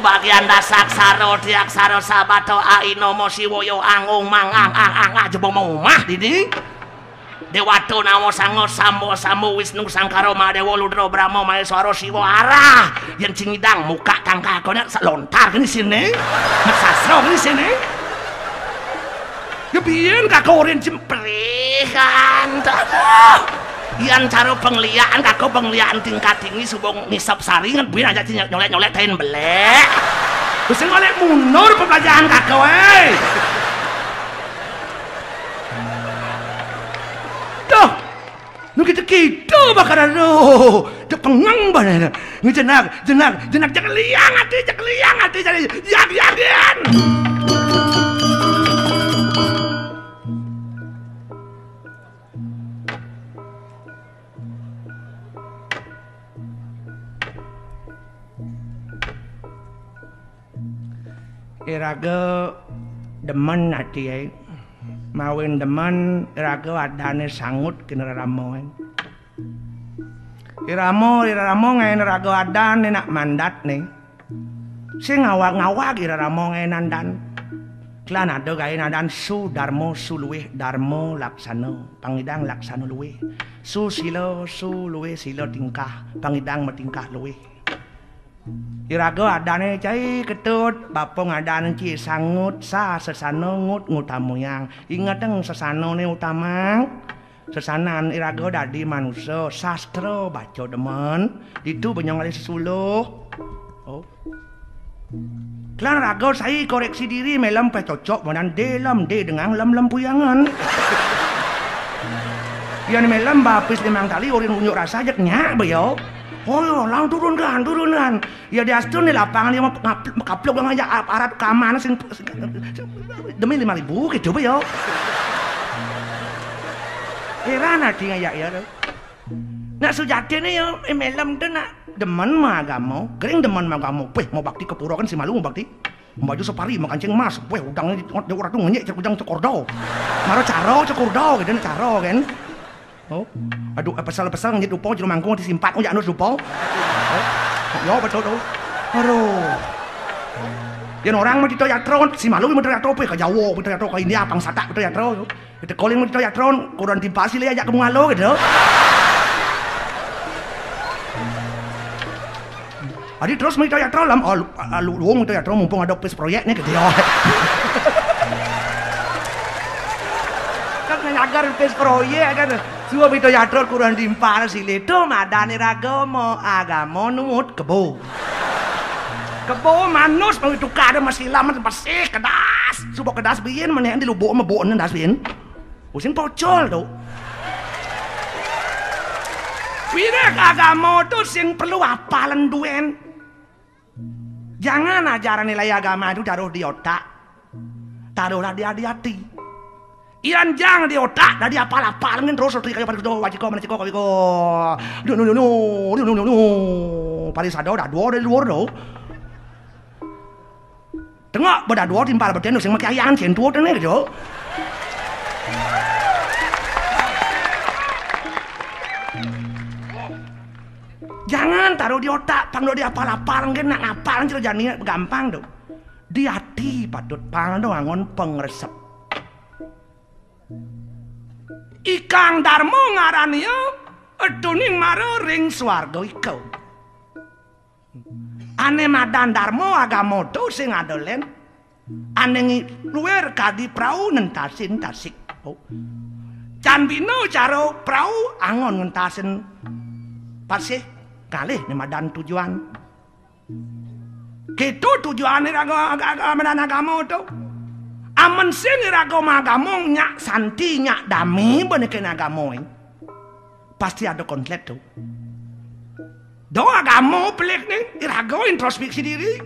Bagian dasaksara diaksara sabato ainomo siwoyo angung mangang aja bomomah didi dewato namo sango sambo sambo wisnu sangkaro madewo ludro brahmo maheswara siwa arah yang cingidang muka kangkakona lontar gini sini sasro gini sini ya biyen kakorin jemprehan Ian caro pengliaan kako pengliaan tingkat tinggi subong ngisap saringan buin aja nyolek tain belek terus ngolek mundur pembelajaran kako tuh nu gitu bakaran tuh pengang banget jenak jak liang hati jadi yakin iraga demen hati mawin demen iraga adane sangut kena ramo iramo ngain iraga adane nak mandat nih sing ngawak iramo ngain nandan klan ada gain nadan su darmo su luweh darmo laksana pangidang laksana luweh su silo luweh silo tingkah pangidang metingkah luweh iraga adane cai ketut bapong adane ci sangut sa sesana ngut ngutamuyang ingateng sesana ne utama sesanan iraga dadi manusia sastra baca demen itu benyong ali sesuluh oh klan raga saya koreksi diri melem pe cocok menan dalam de dengan lem puyangan yan melem bapis limang tali urin unjuk rasa aja nyak beyo oh, lang turunkan. Ya di astun di lapangan dia mekaplok dengan aja aparat keamanan sing demi 5.000 gitu be yo. Heran hati ya tuh. Nak sejati nih yo emelem tuh nak demen mah agama, gering demen mah agama. Weh mau bakti ke pura kan si malu mau bakti. Baju separi mau kancing emas. Weh udang dia orang tuh ngenyek udang cekordo. Maro caro cekordo gitu caro kan. Oh, aduh pesal ngejit lupa jadi mangkung disimpan oh ya anu lupa. Oh, yo betul tuh. Aduh. Yang orang mau ditayatron si malu mau ditayatron pe ka Jawa, mau ditayatron ka India pangsata ditayatron. Kita calling mau ditayatron kurang timpasi le aja ke mungalo gitu. Adi terus mau ditayatron lam lu mau ditayatron mumpung ada pes proyek nih gitu ya. Kan ngajar pes proyek kan. Suwa bito yatrol kurang dimpal sile do madane agama numut kebo manus mau itu kada masih lama masih kedas suba kedas biyen meneh di lubuk mebokne das biyen usin pocol do wirek agama tuh sing perlu apalan duen jangan ajaran nilai agama itu taruh di otak taruhlah di hati Ian jangan di otak, dari apal-apal ngin terus kayak pada gitu wajiko mana ciko kawiko. Paling sadar dah dua dari luar do. Tengok beda dua timpal bertenus yang makai ayam centur tu ni gitu. Jangan taruh di otak, pang do di apal-apal ngin nak apal cerita jani gampang do. Di hati patut pang do angon pengresep. Ikang darmo ngarani yo eduning maro ring swarga iko ane madan darmo agama to sing adolen ane luwer kadi prau nentasin tasik oh. Can bino caro prau angon ngentasin pasih kalih ne madan tujuan gitu tujuan agama to aman sing agama nyak santi nyak dami benekin agama pasti ada konflik tuh do agama pelik nih irago introspeksi diri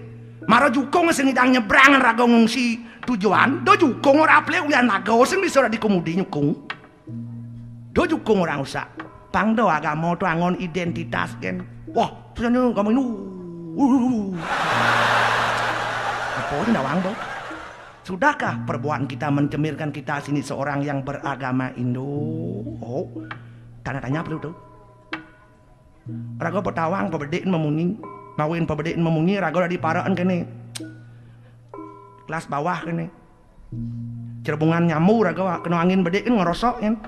maro jukong sing idang nyebrang rago ngungsi tujuan do jukong ora pelik ulian nago sing bisa dikomudi nyukung do jukong orang usah pang do agama tuh angon identitas kan wah punya kamu ini Nawang Bo. Sudahkah perbuatan kita mencemirkan kita sini seorang yang beragama Indo? Oh, tanya perlu tuh. Raga petawang pebedin memungi, mawin pebedin memungi raga di paraan kene. Kelas bawah kene. Cerbungan nyamu raga kena angin bedin ngerosok kan.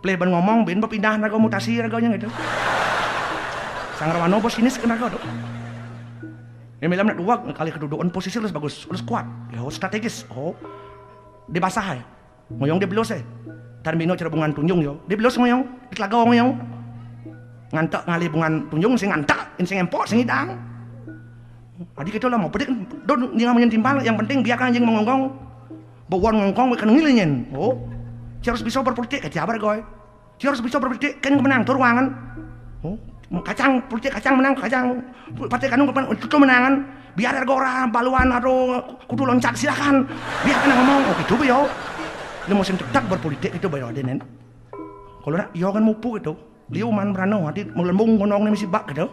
Play ben ngomong ben berpindah raga mutasi raganya gitu. Sang Rawano bos ini sekenal raga tuh. Ini malam nak dua kali kedudukan posisi harus bagus, harus kuat, ya strategis. Oh, di basah ya, ngoyong di belos ya. Tarmino cerbungan tunjung yo, di belos ngoyong, di telagau ngoyong. Ngantak ngali bungan tunjung sing ngantak, sing empok sing hidang. Adik kita lah mau pedik, don dia ngamanya timbal. Yang penting biarkan anjing mengonggong, bawaan ngongkong kan ngilingin. Oh, dia harus bisa berpolitik, kayak jabar goy. Dia harus bisa berpolitik, kan menang tuh ruangan. Oh. Kacang politik kacang menang kacang partai kanung itu menangan biar ada orang baluan atau kudu loncat silakan biar kena ngomong oh gitu yo dia mau cetak berpolitik itu bayo denen kalau nak yo kan mupu gitu dia man berano hati melembung ngonong misi bak gitu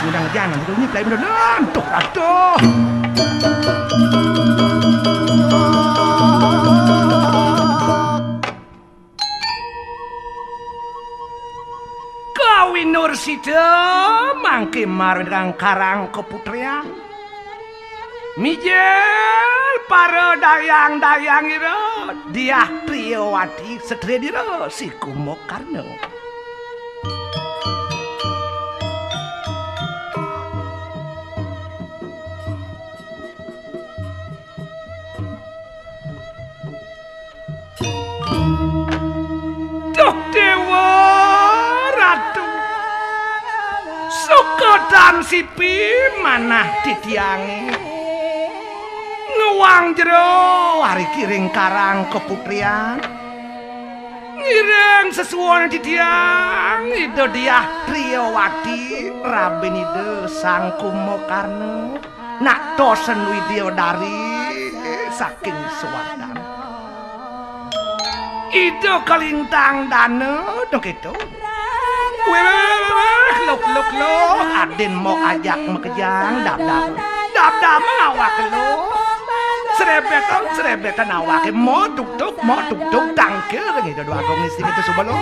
udang jangan itu ini play bener tuh aduh Nur Sida mangke marang karang keputrian mijel para dayang-dayang ira Diah Priyawati Setredira si Kumokarno Duh Dewa Ratu Sukodan sipi manah ditiangi Nuwang jero hari kiring karang keputrian Ngireng sesuatu ditiang Itu Diah Priyawati Rabin ide Sang Kumokarno Nak dosen Widyodari saking suwadan Itu kelintang dana dong gitu Luk Adin mau ajak mekejang dap awak lo serebetan awak mau tuk tangke gitu dua agong istri itu coba lo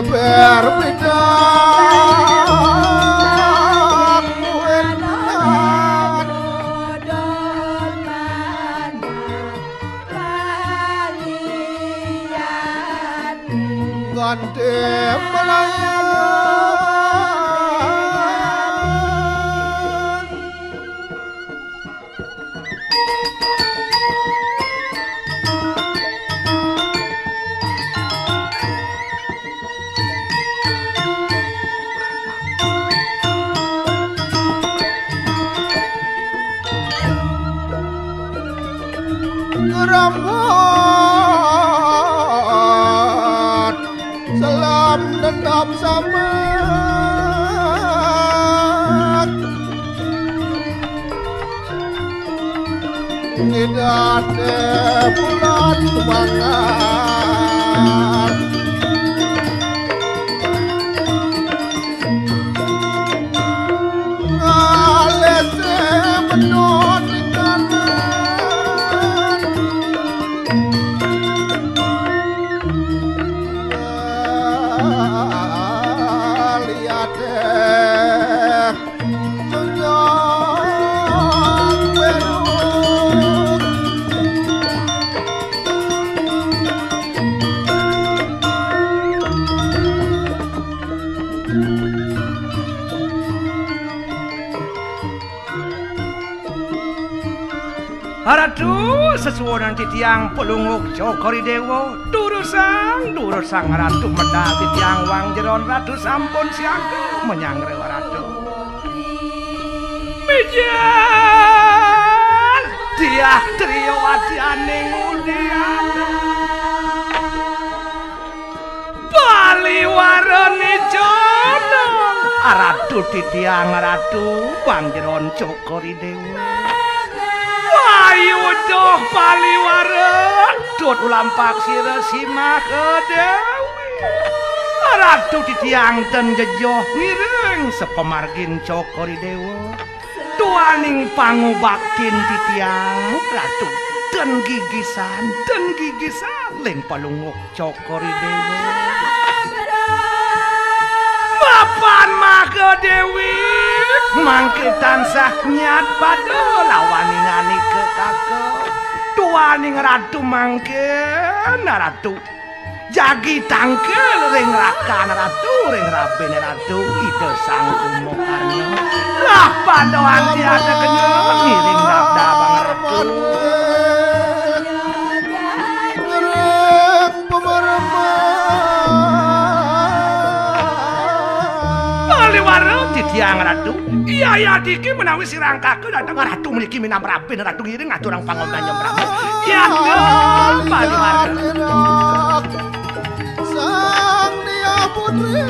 berbeda gante melayan Ramot salam dendam sama ngidate bulan banget ngalese menot di tanah Ratu sesuwunan titiang pelunguk Cokori Dewa durusang ratu medal titiang wang jeron ratu sampun siaga menyang rewa ratu mijan dia trio wadianing undian Paliwarani jono ratu titiang ratu wang jeron Cokori Dewa ayo doh paliwara dot ulampak sira simah kedewi ratu titiang ten jejoh ngireng sepemargin Cokori Dewa tuaning pangubaktin titiang ratu den gigisan ling palunguk Cokori Dewa mapan mah kedewi mangke tansah nyat pada lawaningani ke kake tuaning ratu mangke ratu jagi tangkel ring rakan ratu ring rabene ratu ide sang kumokarno lah padoan tiada kenyang ngiring nabda bang ratu Paliwara titiang ratu iya diki menawi sirang kake datang ratu memiliki minam rapin ratu ngiring aturang pangomdan nyembrang ya Paliwara sang dia putri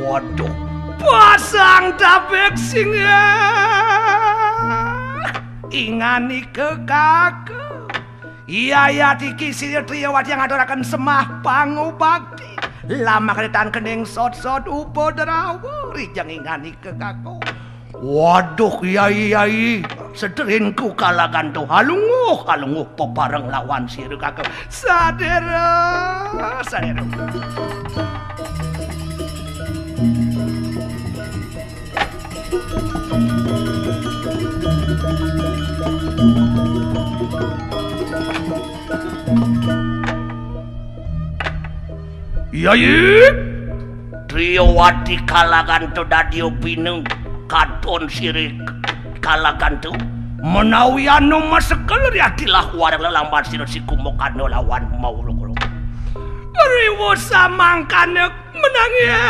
waduh pasang dabek singa ingani ke kake iya diki sir triyawati yang adorakan semah pangubakti lama kedetan kening sot-sot upo derawu rijang ingani ke kako waduh iya sederinku kalagan tuh halunguh pepareng lawan sir kako sadera Yai Triyawati kalagan tu dadio pineng katon sirik kalagan tu menawi anu masekel riatilah warang lelambat sira sikumokano lawan maulung riwo samangkane menangis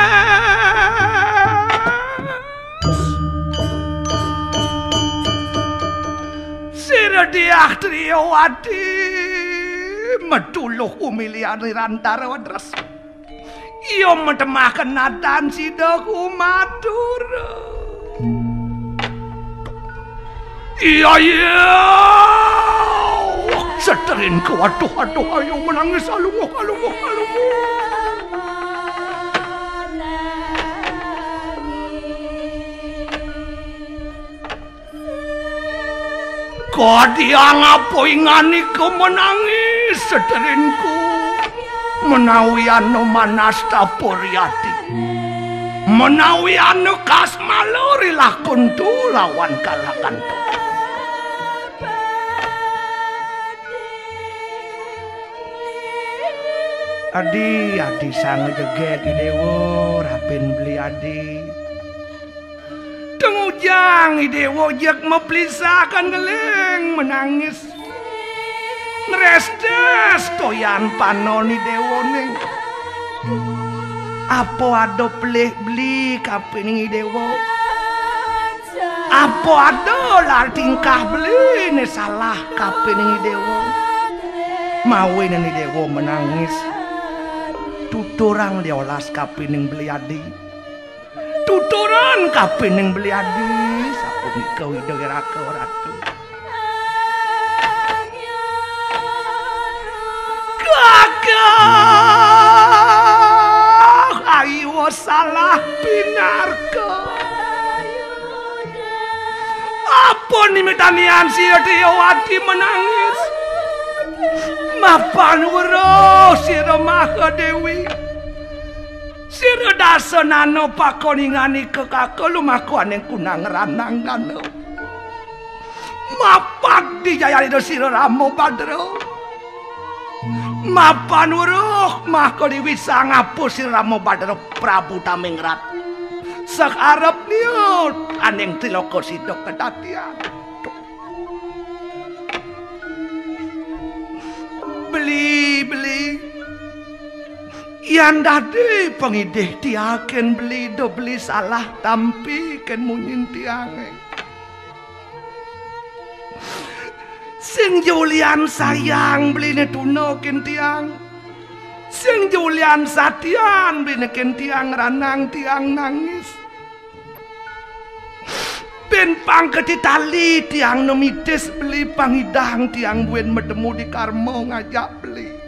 sira diah Triyawati meduluh umilian rantara wadras iyo mentemahkan natan sidaku matur iya seterinku aduh ayo menangis alunguh kau dia ngapoi ngani kau menangis seterinku menawi anu manasta puryati menawi anu kasmaluri lakuntu lawan kalakantu adi sang jeget idewo rapin beli adi tengujang idewo jek meplisakan geleng menangis Restes toyan panoni dewone apo ado beli kapining dewo apo ado lar tingkah beli ne salah kapining dewo mawe ne dewo menangis tuturang diolas kapining beli adi tuturan kapining beli adi sapunika widogirake ratu ayo salah pinarka apa nih metanian si Triyawati menangis mapan wero sira Maha Dewi sira dasanano pakoningani kekake lumakuan yang kunang ranangkan mapak dijayani sira Rama Badra mapan uruh mah kau bisa ngapus si Rama Badara Prabu Tamengrat sekarep niut aneng Triloko Sidok kedatian beli yan dadi pengidih tiaken beli do beli salah tampi ken munyin tiange sing Julian sayang beli ne tuno ken tiang sing Julian satian beli ne ken tiang ranang tiang nangis ben pangketi tali tiang nomitis beli pangidang tiang buen medemu di karmo ngajak beli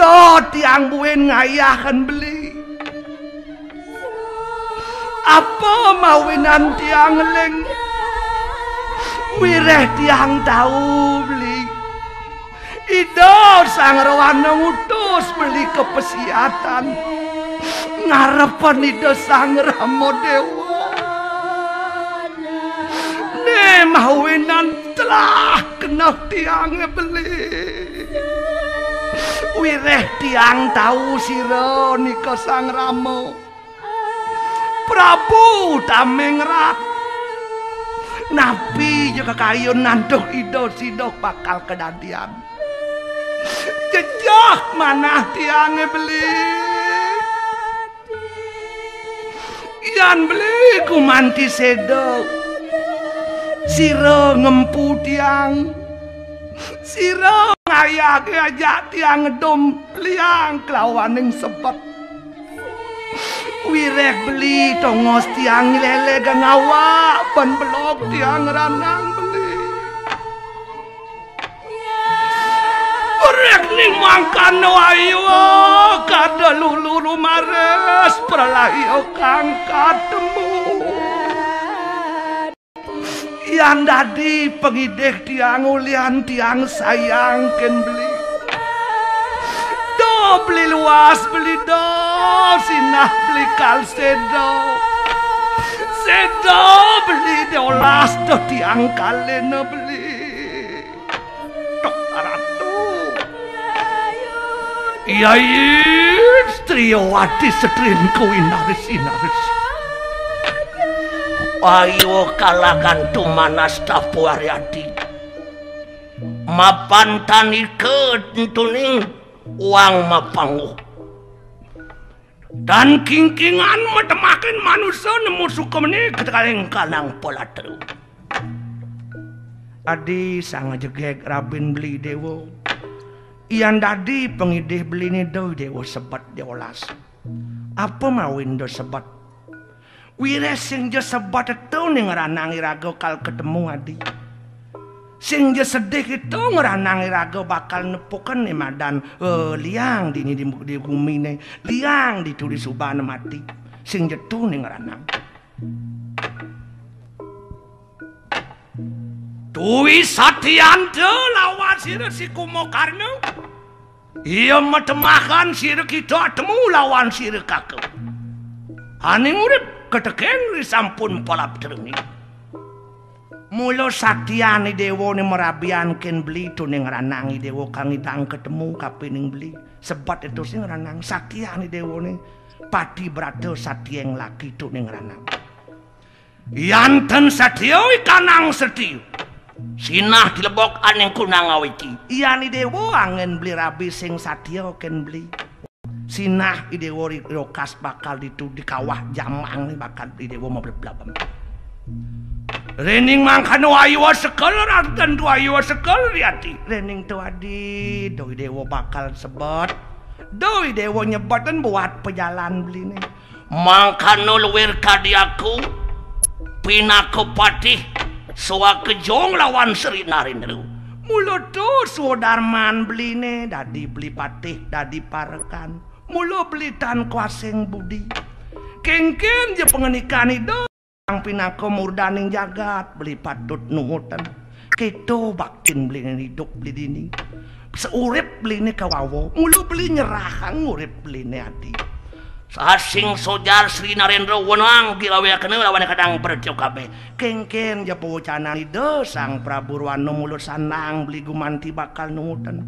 do tiang buen ngayahan beli apa mawinan tiang leng wireh tiang tahu beli ido sang rawana ngutus beli kepesiatan ngarepan ido sang Rama Dewa ne mawinan telah kena tiang beli wireh tiang tahu sira nika sang Rama Prabu Tamengrat napi juga kayu nanduh ido sidok bakal kedadian jejak mana tiang beli yan beli kumanti sedok sira ngempu tiang sira ngayake aja tiang ngedom liang kelawaning sebab wireh beli tongos tiang lele gangawa ban belok tiang ranang beli urek ning mangkan ayo kada lulu rumares pralayo kang katemu yan dadi pengidih tiang ulian tiang sayang ken beli do beli luas beli do sinah beli kal sedo beli dolas do tiang kalena beli tok ratu Yai Striowati setrinku inaris ayo kalakan tumanas tapu Aryadi mapan tani ketuning uang mapangu dan kingkingan matemakin manusia nemu suka meni ketekaleng kanang pola teru adi sang jegek rabin beli dewo iyan dadi pengidih beli ni do dewo sebat deolas apa mawin do sebat wire sing je sebat itu ning ranang iraga kal ketemu adi sing je sedih itu ngeranang iraga bakal nepukan nih madan liang di bumi nih liang ditulis subana mati sing je tu ning ranang Tuwi Satyanta lawan sira si Kumokarna iya matemakan sira kita temu lawan sira kakek aning urip keteken sampun polap terengi mulo satyani dewo ni merabian ken beli tu ning ranangi dewo kang idang ketemu kapining beli sebat itu sing ranang satyani dewo ni pati brado satyeng laki tu ning ranang yanten satyo kanang setio sinah dilebok aneng kunang awiki iyani dewo angen beli rabi sing satyo ken beli sinah idewo rokas bakal ditu di kawah jamang bakal idewo mau berbelabam rening mangkano ayu sekal dan dua ayu sekal riati rening tu adi doi dewo bakal sebut doi dewo nyebatan buat pejalan beli nih mangkano luwir kadiaku pinaku patih soa kejong lawan Sri Narendra mulo tu Sudarman beli nih dadi beli patih dadi parekan mulo beli tan kuaseng budi kengken je pengenikan itu yang pinako murdaning jagat beli patut nungutan keto baktin beli hidup beli dini seurip beli ini kawawo mulo beli nyerahan ngurip beli ini adi Sasing sojar Sri Narendra wenang gilaweakeun lawan kadang berjo kabeh. Kengken ja pawucanan ide Sang Prabu Rwano mulut sanang beli gumanti bakal nungutan.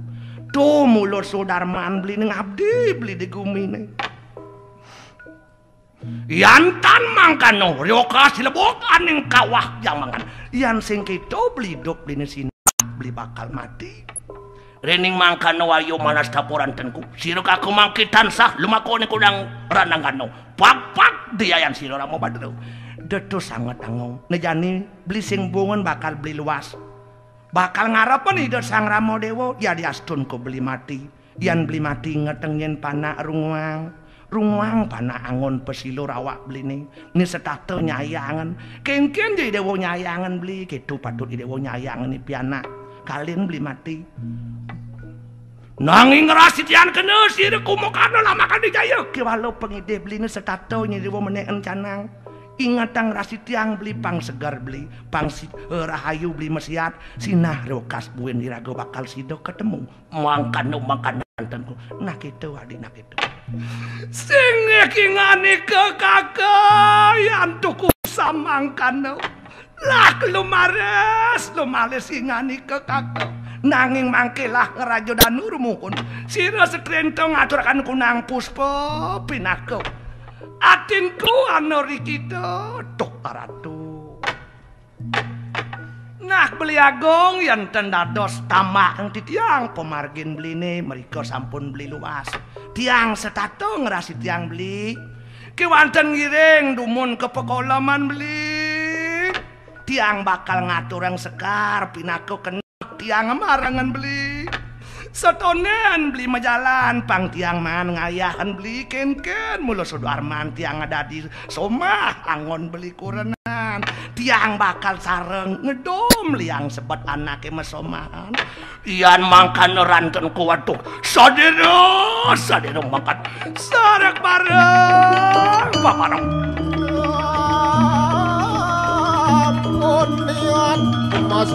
Tuh mulut Sudarman beli ning abdi beli di gumine. Yantan mangkano ryoka silebok aning kawah jamangan. Yan sing kitu beli dok beli sini beli bakal mati. Rening mangkano ayo manas tapuran tenku. Siruk aku mangkitan sah lumakone kudang ranangano. Papak diayan siro ramo badro. Detu sangat angong. Nejani beli sing bungun bakal beli luas. Bakal ngarepen ide Sang Rama Dewa ya diastun ko beli mati. Yan beli mati ngetengin panak rungwang. Rungwang panak angon pesilur awak beli ni. Ni setata nyayangan. Kengken jadi dewa nyayangan beli. Gitu patut dewa nyayangan ni pianak. Kalian beli mati. Nanging ngerasitian kena sirih kumukana lama kan dijaya. Walau pengide beli ni setata dewa meneken canang. Ingatang rasitiang beli pang segar beli. Pang rahayu beli mesiat. Sinah rokas buin dirago bakal sido ketemu. Mangkano tenku. Nah gitu adik nah gitu. Sing ngingani ke kakayan tuku samangkano. Lah lumares ingani ke kakak. Nanging mangkelah ngerajo danur mukun. Sira sekrento ngaturakan kunang puspa pinako. Atinku anori kita tok aratu. Nah beli agong yang tendados tamak yang titiang pemargin beli nih mereka sampun beli luas. Tiang setato ngerasi tiang beli. Kewanten ngiring dumun ke pekolaman beli. Tiang bakal ngatur yang sekar pinako kena tiang marangan beli. Sotonen beli majalan pang tiang man ngayahan beli ken mulu Sudarman tiang ada di somah angon beli kurenan. Tiang bakal sareng ngedom liang sebet anake mesomahan. Iyan mangkan ranten kuwaduh. Sadero mangkat. Sarek bareng paparang. Ampun niat Mas